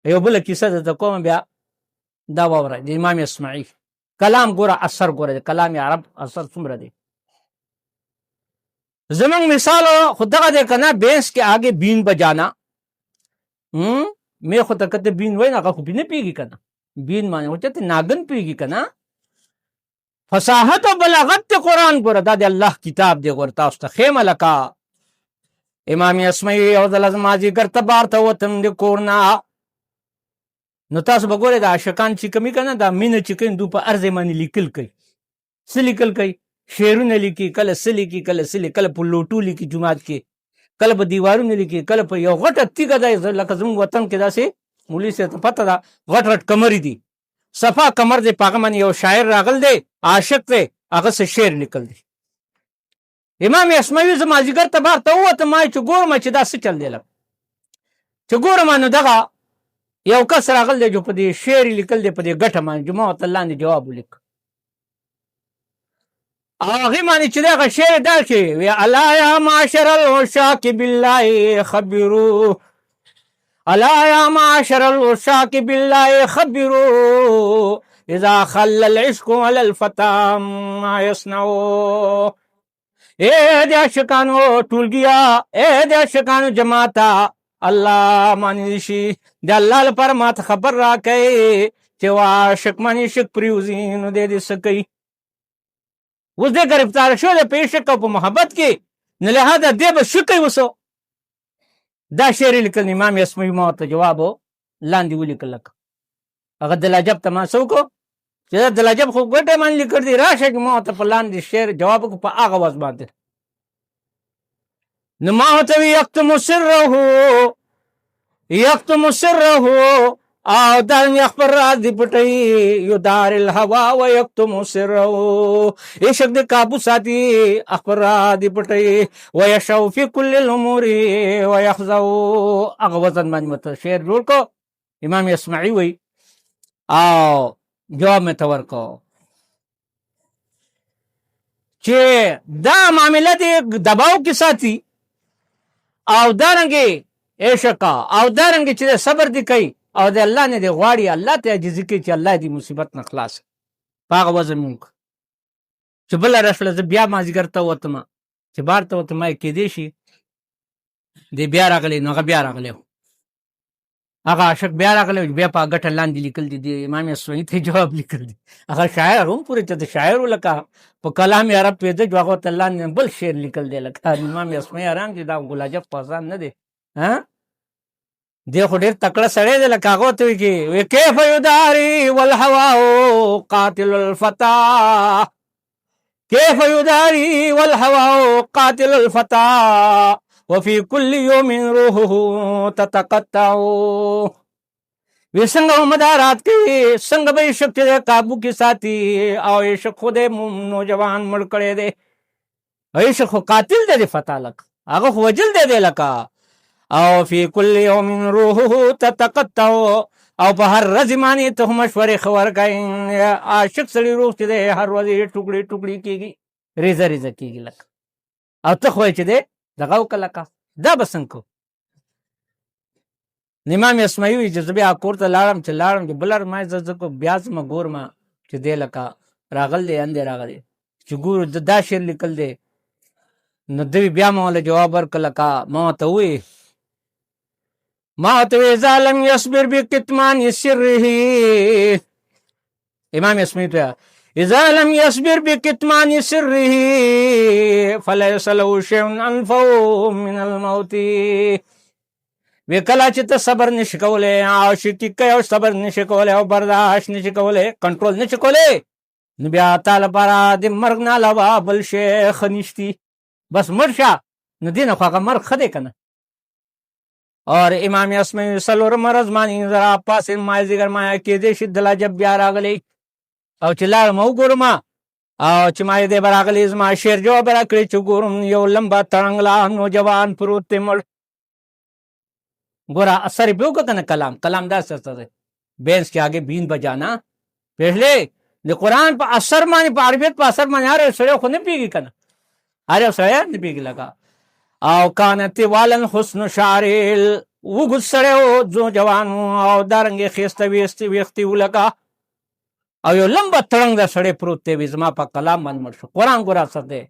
یو بله کیسه درته کوم بیا دا واوره د امام اسماعیل کلام ګوره اثر ګوره د کلام عرب اثر څومره دی. زمنګ مثال خو دغه دی که نه بینس کې آگے بین بجانا مې خو ته کته بین وای نه هغه خو نه پیږي که نه بین معنی وچته ناګن پیږي که نه. فصاحت او بلاغت د قرآن ګوره دا د الله کتاب دی ګوره تاسو ته خیمه لکه امام اسماعیل یو ځل زما ذکر ته بار ته وتم د کور نه نو تاسو به ګورئ د عاشقان چې کمی که نه دا مینه چې کوي دو په هر ځای باندې لیکل کوي. څه لیکل کوي؟ شعرونه لیکي، کله څه لیکي، کله څه لیکي، کله په لوټو لیکي جومات کې، کله په دیوارونه لیکي، کله په یو غټه تیږه ده لکه زموږ وطن کې داسې مولوي صاحب ته پته ده غټ غټ کمرې دي صفا کمر دی په هغه باندې یو شاعر راغل دی عاشق دی هغه څه شعر لیکل دی. امام اسماعیل زما ځیګر ته بار ته ووته ما چې ګورم چې دا څه چل دی لکه چې ګورم نو دغه یو کس راغل دی جو په دې شعر لیکل دی په دې ګټه باندې جمعه ورته لاندې جواب ولیک هغې باندې چې دغه شعر دا کې وی الا یا معاشر العشاق بالله خبرو الا یا معاشر العشاق بالله خبرو اذا خل العشق على الفتى ما يصنعو. اے د عاشقانو ټولګیا اے د عاشقانو جماعتا الله مانی شي د الله لپاره ماته خبر راکړئ چې عاشق مانی شک پریوزي نو دې څه کوي. اوس دې ګرفتار شو د په عشق او په محبت کې نو لهدا دې به څه کوي. وسو دا شعر لیکل امام اسماعیل ما ته جواب لاندې ولیکل لکه هغه د العجب ته ما څه وکړو چې دا د العجب خو ګټه باندې لیکل دي راشه چې ما ته په لاندې شعر جواب وکړو په هغه وضع باندې نو ما ورته وی یکتم سره او دارنګ خبر راز دی پټي یو دار الهوا و یکتم سره عشق د قابو ساتي خبر راز دی پټي و یشو فی کل الامور و یخذو هغه وزن باندې مت شعر جوړ کو امام اسماعیل وی او جواب مې تور کو چې دا معاملې د دباو کې ساتي او دارنګ عشق او دارنګ چې صبر دی کوي او د الله نه دی غواړي الله ته عاجزي کوي چې الله دې مصیبت نه خلاص په هغه وزن مونږ چې بله راشله زه بیا مازدیګر ته وتم چې بار ته وتم کېدی شي دی بیا راغلی نو هغه بیا راغلی هغه عاشق بیا راغلی بیا په ګټه لاندې لیکل دي د امام اسماعیل ته جواب لیکل دي هغه شاعر هم پورې چې د شاعر لکه په کلام عرب پیدا جو هغه ته لاندې بل شعر لیکل دی لکه امام اسماعیل آرام چې دا ګلعجب پاسان نه دی دی خو ډېر تکړه سړی دی لکه هغه ورته وایي کیف یداري والهوا قاتل الفتى کیف یداري والهوا قاتل الفتى وفي كل يوم روحه تتقطع وی څنګه مدارات کوي څنګه به عشق چې قابو کې ساتي او عشق خو دې نوجوان مړ کړی دی عشق خو قاتل دی فتى لک هغه خو وجل دی لکه او فی کل یوم روحه تتقطع او په هر ورځ باندې ته مشورې خبر کوي عاشق سړي روح چې دی هر ورځ ټوکړي ټوکړي کېږي ریزه ریزه کېږي لکه او ته خو چې دی دغه وکړه لکه دا به څنګه کو. امام اسماعیل چې زه بیا کور ته لاړم چې بله ما زه کو بیا زما ګورم چې دی لکه راغل دی اندې راغلی چې ګورو دا شعر لیکل دی نو دوی بیا ما له جواب ورکړه لکه ما ته ووایي ما تو اذا لم يصبر بكتمان سره امام اسماعیل ته اذا لم يصبر بكتمان سره فليس له شيء انفع من الموت وی کله چې ته صبر نشي کولی عاشقي کوي او صبر نشي کولی او برداشت نشي کولی کنټرول نشي کولی نو بیا تا لپاره د مرګ نه علاوه بل شی ښه نشتي بس مړ شه نو دې نه خو هغه مرګ ښه دی که نه. اور امام اسماعیل څلورم ورځ باندې زرا پاسې مازدیګر ما کېدی شي د العجب بیا راغلی او چې لاړم وګورم او چې ما دې به راغلی زما شعر جواب راکړی چې ګورم یو لمبه تړنګلا نوجوان پروت دی مړ گورا اثر پہ ہوگا کنا کلام دا سر بینس کے آگے بین بجانا پہلے قرآن پہ اثر مانی پہ عربیت پہ اثر مانی آرے سڑے خود نہیں پیگی کنا آرے سڑے نہیں پیگی لگا او کانت والن حسن شعر وګد سړی و ځو جوان او دارنګې ښایسته ویښتې ولکه او یو لمبه تړنګ د سړی پروت دی وي زما په کلام باندې مړ شو قرآن ګوره اثر دی